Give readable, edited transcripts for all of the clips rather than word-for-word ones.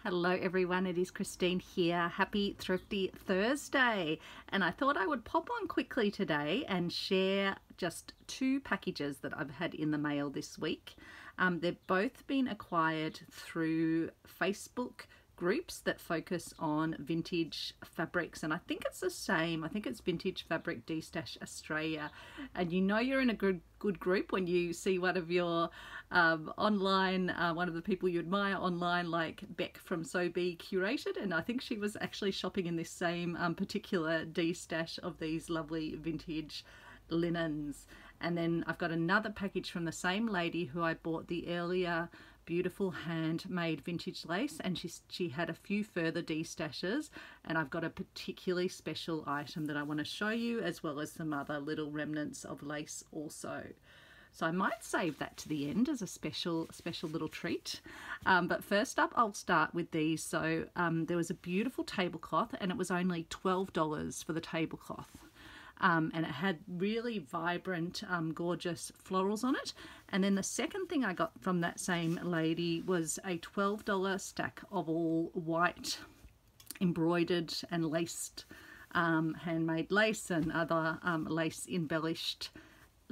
Hello everyone, it is Christine here. Happy Thrifty Thursday, and I thought I would pop on quickly today and share just two packages that I've had in the mail this week. They've both been acquired through Facebook groups that focus on vintage fabrics, and I think it's the same. I think it's Vintage Fabric D-Stash Australia, and you know you're in a good group when you see one of your online, one of the people you admire online, like Beck from So Be Curated, and I think she was actually shopping in this same particular D-Stash of these lovely vintage linens. And then I've got another package from the same lady who I bought the earlier beautiful handmade vintage lace, and she had a few further D-stashes, and I've got a particularly special item that I want to show you, as well as some other little remnants of lace also. So I might save that to the end as a special little treat. But first up, I'll start with these. So there was a beautiful tablecloth, and it was only $12 for the tablecloth. And it had really vibrant, gorgeous florals on it. And then the second thing I got from that same lady was a $12 stack of all white embroidered and laced handmade lace and other lace embellished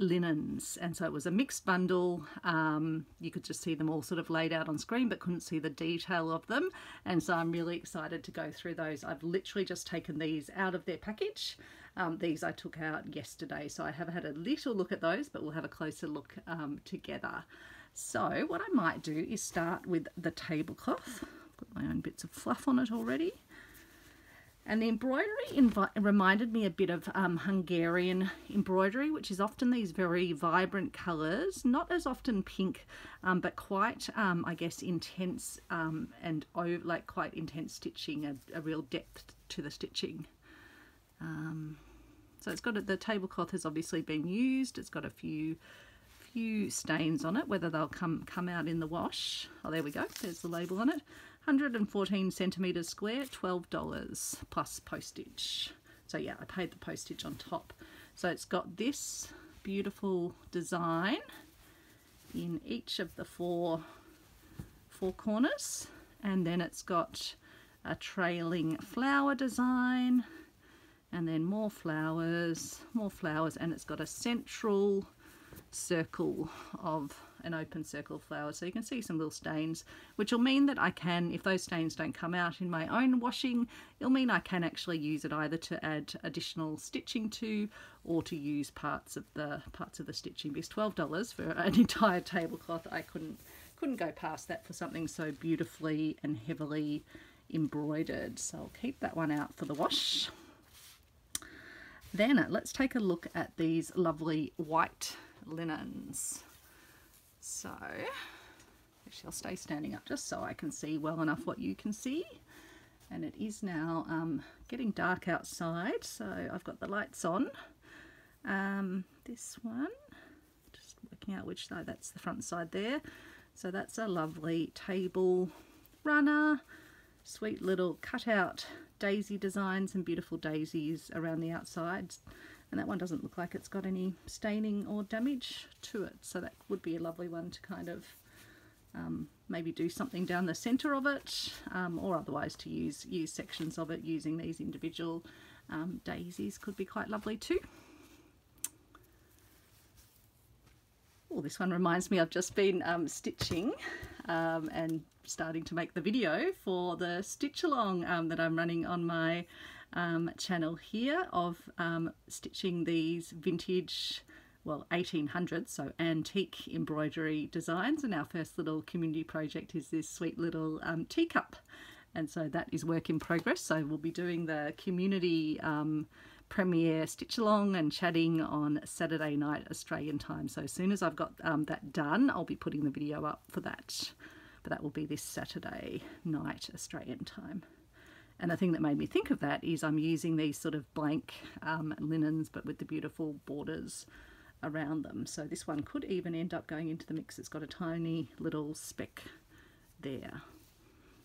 linens. And so it was a mixed bundle. You could just see them all sort of laid out on screen but couldn't see the detail of them, and so I'm really excited to go through those. I've literally just taken these out of their package. These I took out yesterday, so I have had a little look at those, but we'll have a closer look together. So what I might do is start with the tablecloth. I've got my own bits of fluff on it already. And the embroidery reminded me a bit of Hungarian embroidery, which is often these very vibrant colours, not as often pink, but quite, I guess, intense and like quite intense stitching, a real depth to the stitching. So it's got the tablecloth has obviously been used. It's got a few stains on it, whether they'll come out in the wash. Oh, there we go. There's the label on it. 114 centimeters square, $12 plus postage. So yeah, I paid the postage on top. So it's got this beautiful design in each of the four corners, and then it's got a trailing flower design, and then more flowers, and it's got a central circle of an open circle of flowers, so you can see some little stains, which will mean that I can, if those stains don't come out in my own washing, it'll mean I can actually use it either to add additional stitching to, or to use parts of the stitching. Because $12 for an entire tablecloth, I couldn't go past that for something so beautifully and heavily embroidered. So I'll keep that one out for the wash. Then let's take a look at these lovely white linens. So actually I'll stay standing up just so I can see well enough what you can see, and it is now getting dark outside, so I've got the lights on. This one, just working out which side, that's the front side there. So that's a lovely table runner, sweet little cutout daisy designs and beautiful daisies around the outsides, and that one doesn't look like it's got any staining or damage to it, so that would be a lovely one to kind of maybe do something down the center of it, or otherwise to use sections of it using these individual daisies could be quite lovely too. Oh, this one reminds me, I've just been stitching and starting to make the video for the stitch along that I'm running on my channel here of stitching these vintage, well, 1800s, so antique embroidery designs, and our first little community project is this sweet little teacup, and so that is work in progress. So we'll be doing the community premiere stitch along and chatting on Saturday night Australian time. So as soon as I've got that done, I'll be putting the video up for that, but that will be this Saturday night Australian time. And the thing that made me think of that is I'm using these sort of blank linens, but with the beautiful borders around them. So this one could even end up going into the mix. It's got a tiny little speck there.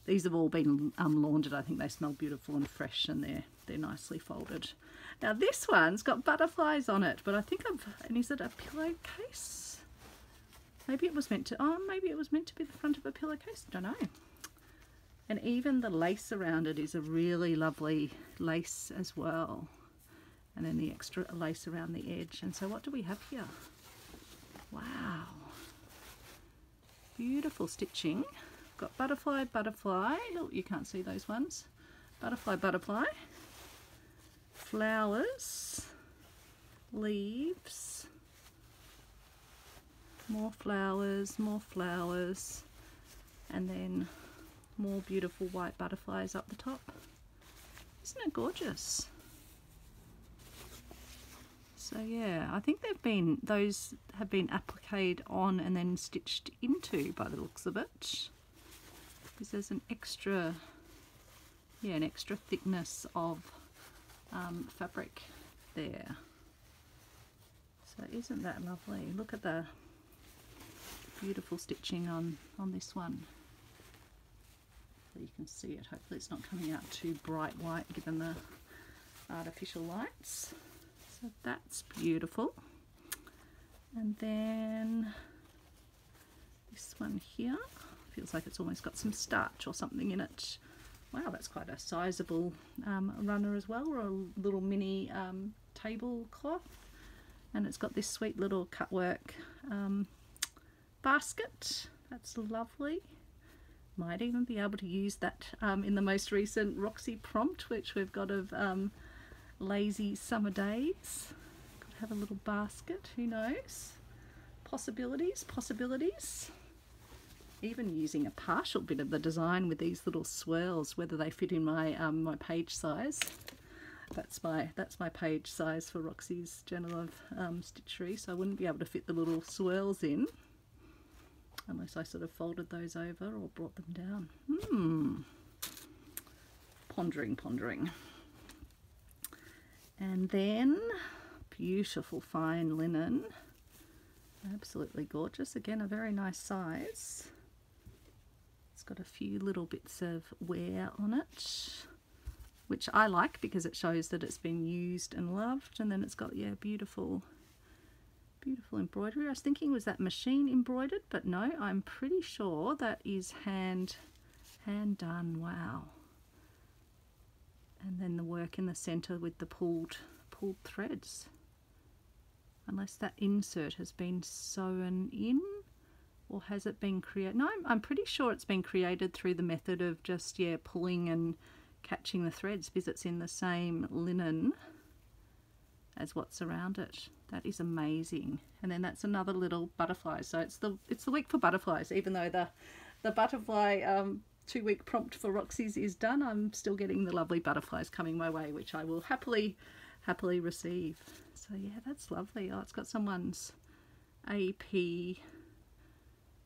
These have all been laundered. I think they smell beautiful and fresh, and they're nicely folded. Now this one's got butterflies on it, but I think and is it a pillowcase? Maybe it was meant to, maybe it was meant to be the front of a pillowcase. I don't know. And even the lace around it is a really lovely lace as well. And then the extra lace around the edge. And so what do we have here? Wow. Beautiful stitching. Got butterfly, butterfly. Oh, you can't see those ones. Butterfly, butterfly. Flowers. Leaves. More flowers, and then more beautiful white butterflies up the top. Isn't it gorgeous? So yeah, I think those have been appliqued on and then stitched into by the looks of it, because there's an extra thickness of fabric there. So isn't that lovely? Look at the beautiful stitching on this one. So you can see it. Hopefully it's not coming out too bright white given the artificial lights. So that's beautiful. And then this one here feels like it's almost got some starch or something in it. Wow, that's quite a sizable runner as well, or a little mini tablecloth. And it's got this sweet little cutwork basket. That's lovely. Might even be able to use that in the most recent Roxy prompt, which we've got of lazy summer days. Could have a little basket, who knows? Possibilities, possibilities. Even using a partial bit of the design with these little swirls, whether they fit in my my page size. That's my page size for Roxy's Journal of Stitchery, so I wouldn't be able to fit the little swirls in unless I sort of folded those over or brought them down. Pondering. And then beautiful fine linen, absolutely gorgeous. Again, a very nice size. It's got a few little bits of wear on it, which I like because it shows that it's been used and loved. And then it's got, yeah, beautiful embroidery. I was thinking, was that machine embroidered? But no, I'm pretty sure that is hand done. Wow. And then the work in the center with the pulled threads. Unless that insert has been sewn in, or has it been created? No, I'm pretty sure it's been created through the method of just, yeah, pulling and catching the threads, because it's in the same linen as what's around it. That is amazing. And then that's another little butterfly. So it's the week for butterflies. Even though the butterfly 2-week prompt for Roxy's is done, I'm still getting the lovely butterflies coming my way, which I will happily receive. So yeah, that's lovely. Oh, it's got someone's AP,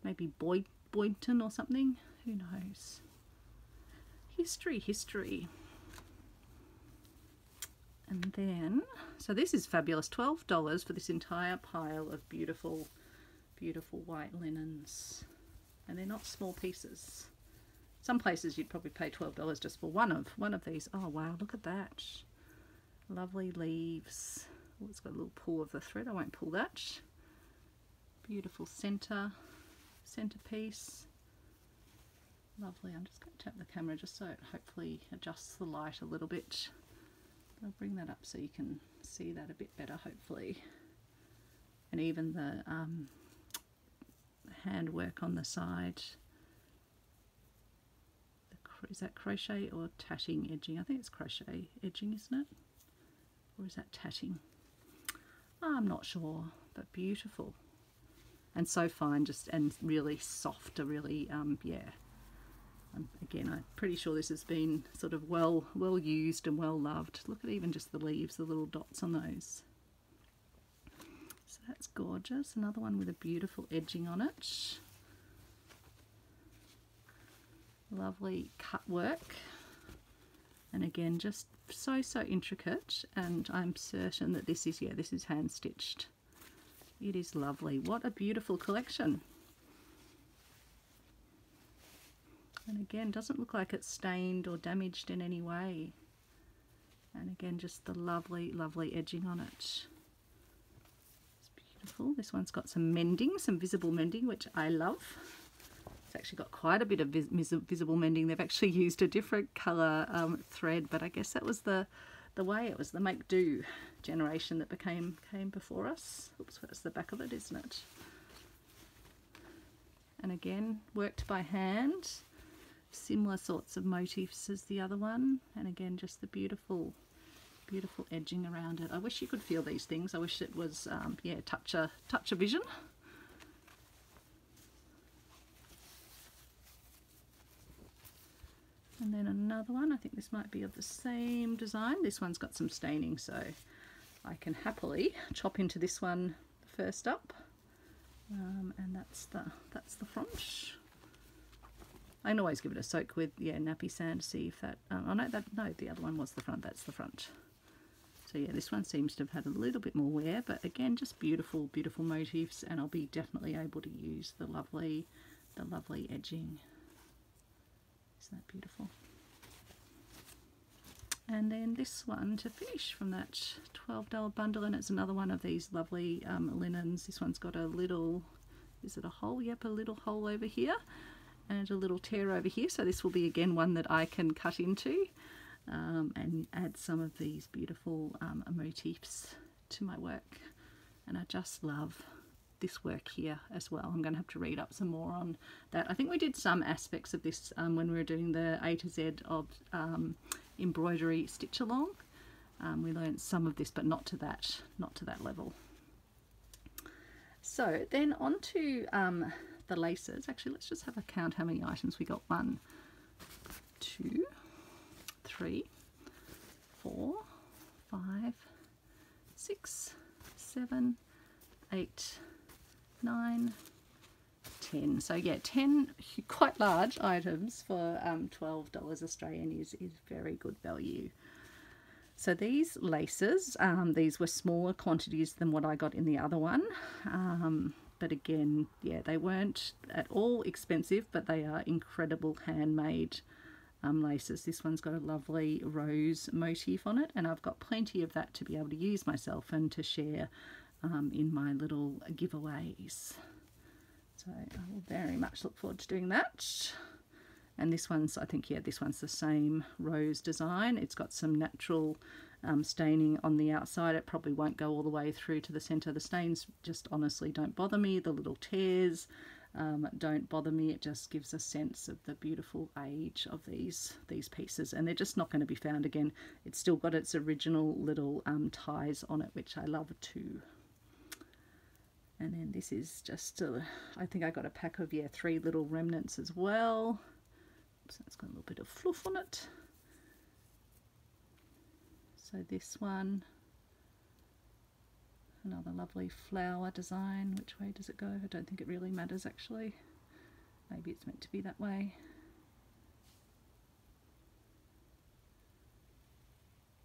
maybe Boynton or something. Who knows? History. And then, so this is fabulous, $12 for this entire pile of beautiful white linens. And they're not small pieces. Some places you'd probably pay $12 just for one of these. Oh wow, look at that. Lovely leaves. Oh, it's got a little pull of the thread. I won't pull that. Beautiful centerpiece. Lovely. I'm just going to tap the camera just so it hopefully adjusts the light a little bit. I'll bring that up so you can see that a bit better, hopefully. And even the handwork on the side. Is that crochet or tatting edging? I think it's crochet edging, isn't it? Or is that tatting? I'm not sure, but beautiful. And so fine, just, and really soft, really, yeah. Again, I'm pretty sure this has been sort of well used and well loved. Look at even just the leaves, the little dots on those. So that's gorgeous. Another one with a beautiful edging on it. Lovely cut work. And again, just so intricate. And I'm certain that this is, yeah, this is hand stitched. It is lovely. What a beautiful collection. And again, doesn't look like it's stained or damaged in any way. And again, just the lovely edging on it. It's beautiful. This one's got some mending, some visible mending, which I love. It's actually got quite a bit of visible mending. They've actually used a different colour thread, but I guess that was the way. It was the make do generation that came before us. Oops, that's the back of it, isn't it? And again, worked by hand, similar sorts of motifs as the other one, and again just the beautiful edging around it. I wish you could feel these things. I wish it was yeah, touch a vision. And then another one, I think this might be of the same design. This one's got some staining, so I can happily chop into this one first up. And that's the front. I can always give it a soak with, yeah, nappy sand to see if that, oh no, the other one was the front, that's the front. So yeah, this one seems to have had a little bit more wear, but again, just beautiful, beautiful motifs, and I'll be definitely able to use the lovely edging. Isn't that beautiful? And then this one to finish from that $12 bundle, and it's another one of these lovely linens. This one's got a little, is it a hole? Yep, a little hole over here and a little tear over here. So this will be again one that I can cut into and add some of these beautiful motifs to my work. And I just love this work here as well. I'm going to have to read up some more on that. I think we did some aspects of this when we were doing the A to Z of embroidery stitch along. We learned some of this, but not to that level. So then on to the laces. Actually, let's just have a count how many items we got. 1, 2, 3, 4, 5, 6, 7, 8, 9, 10. So yeah, 10 quite large items for $12 Australian is very good value. So these laces, these were smaller quantities than what I got in the other one, but again, yeah, they weren't at all expensive, but they are incredible handmade laces. This one's got a lovely rose motif on it, and I've got plenty of that to be able to use myself and to share in my little giveaways. So I will very much look forward to doing that. And this one's, I think, yeah, this one's the same rose design. It's got some natural staining on the outside. It probably won't go all the way through to the center. The stains just honestly don't bother me. The little tears don't bother me. It just gives a sense of the beautiful age of these pieces, and they're just not going to be found again. It's still got its original little ties on it, which I love too. And then this is just, I think I got a pack of, yeah, 3 little remnants as well. So it's got a little bit of fluff on it. So this one, another lovely flower design. Which way does it go? I don't think it really matters actually. Maybe it's meant to be that way.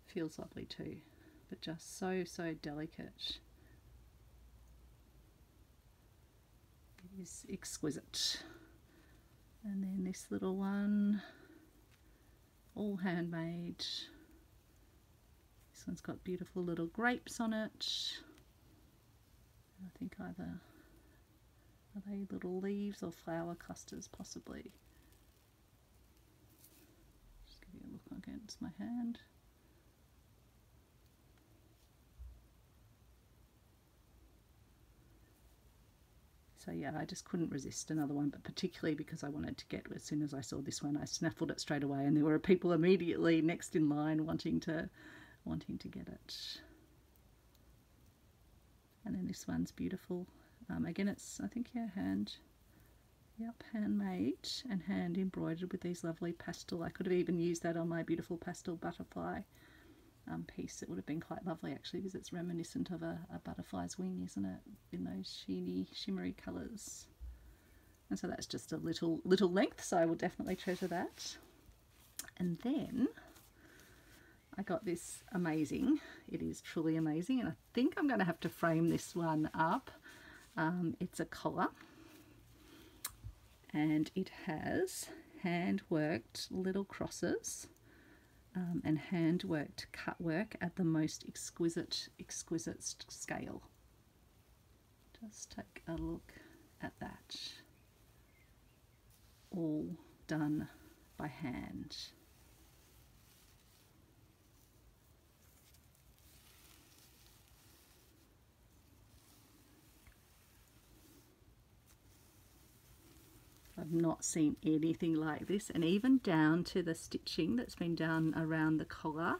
Feels lovely too, but just so delicate. It is exquisite. And then this little one, all handmade. This one's got beautiful little grapes on it. I think either, are they little leaves or flower clusters possibly? Just give you a look against my hand. So yeah, I just couldn't resist another one, but particularly because I wanted to get, as soon as I saw this one, I snaffled it straight away, and there were people immediately next in line wanting to get it. And then this one's beautiful. Again, it's, I think, yeah, handmade and hand embroidered with these lovely pastel. I could have even used that on my beautiful pastel butterfly piece. It would have been quite lovely actually, because it's reminiscent of a butterfly's wing, isn't it, in those sheeny, shimmery colours. And so that's just a little length, so I will definitely treasure that. And then I got this amazing, it is truly amazing, and I think I'm going to have to frame this one up. It's a collar, and it has hand-worked little crosses and hand-worked cut work at the most exquisite scale. Just take a look at that. all done by hand. I've not seen anything like this, and even down to the stitching that's been done around the collar,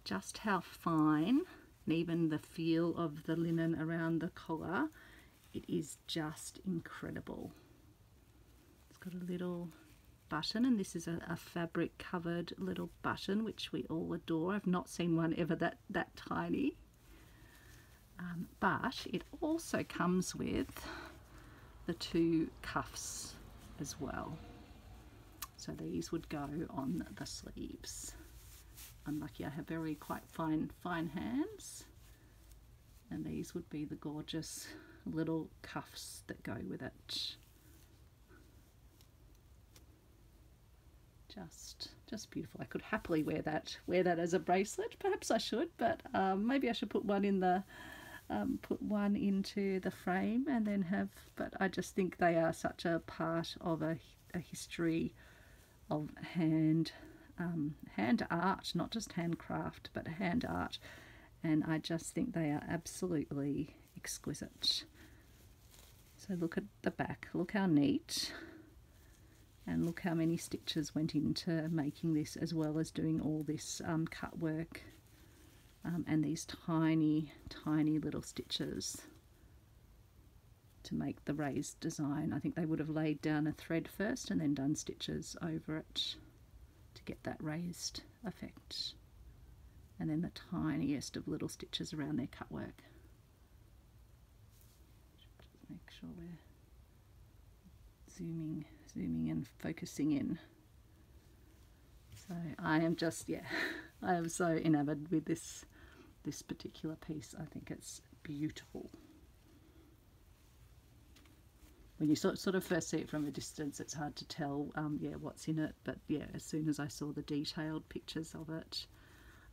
just how fine, and even the feel of the linen around the collar, it is just incredible. It's got a little button, and this is a fabric covered little button which we all adore. I've not seen one ever that tiny, but it also comes with the two cuffs as well, so these would go on the sleeves. I'm lucky I have quite fine hands, and these would be the gorgeous little cuffs that go with it. Just beautiful. I could happily wear that as a bracelet. Perhaps I should, but maybe I should put one in the put one into the frame and then have, but I just think they are such a part of a history of hand art, not just handcraft, but hand art, and I just think they are absolutely exquisite. So look at the back, look how neat, and look how many stitches went into making this, as well as doing all this cut work. And these tiny little stitches to make the raised design. I think they would have laid down a thread first and then done stitches over it to get that raised effect. And then the tiniest of little stitches around their cut work. Just make sure we're zooming and focusing in. So I am just, yeah, I am so enamored with this particular piece. I think it's beautiful. When you sort of first see it from a distance, it's hard to tell yeah, what's in it, but yeah, as soon as I saw the detailed pictures of it,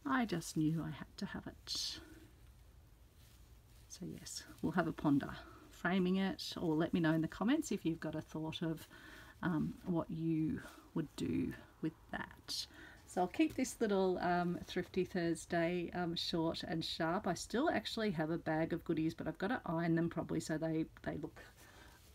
I just knew I had to have it. So yes, we'll have a ponder framing it, or let me know in the comments if you've got a thought of what you would do with that. So I'll keep this little Thrifty Thursday short and sharp. I still actually have a bag of goodies, but I've got to iron them probably so they look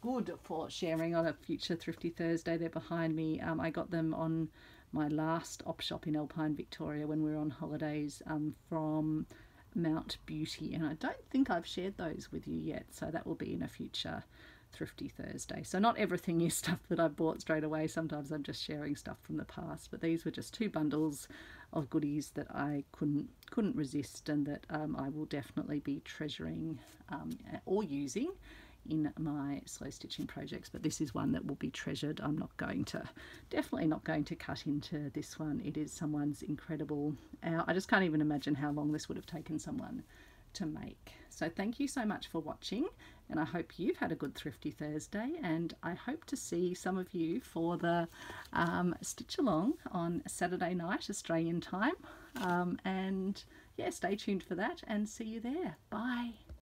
good for sharing on a future Thrifty Thursday. They're behind me. I got them on my last op shop in Alpine, Victoria, when we were on holidays, from Mount Beauty, and I don't think I've shared those with you yet, so that will be in a future Thrifty Thursday. So not everything is stuff that I bought straight away. Sometimes I'm just sharing stuff from the past, but these were just two bundles of goodies that I couldn't resist, and that I will definitely be treasuring or using in my slow stitching projects. But this is one that will be treasured. I'm definitely not going to cut into this one. It is someone's incredible hour. I just can't even imagine how long this would have taken someone to make. So thank you so much for watching, and I hope you've had a good Thrifty Thursday, and I hope to see some of you for the stitch along on Saturday night Australian time, and yeah, stay tuned for that and see you there. Bye.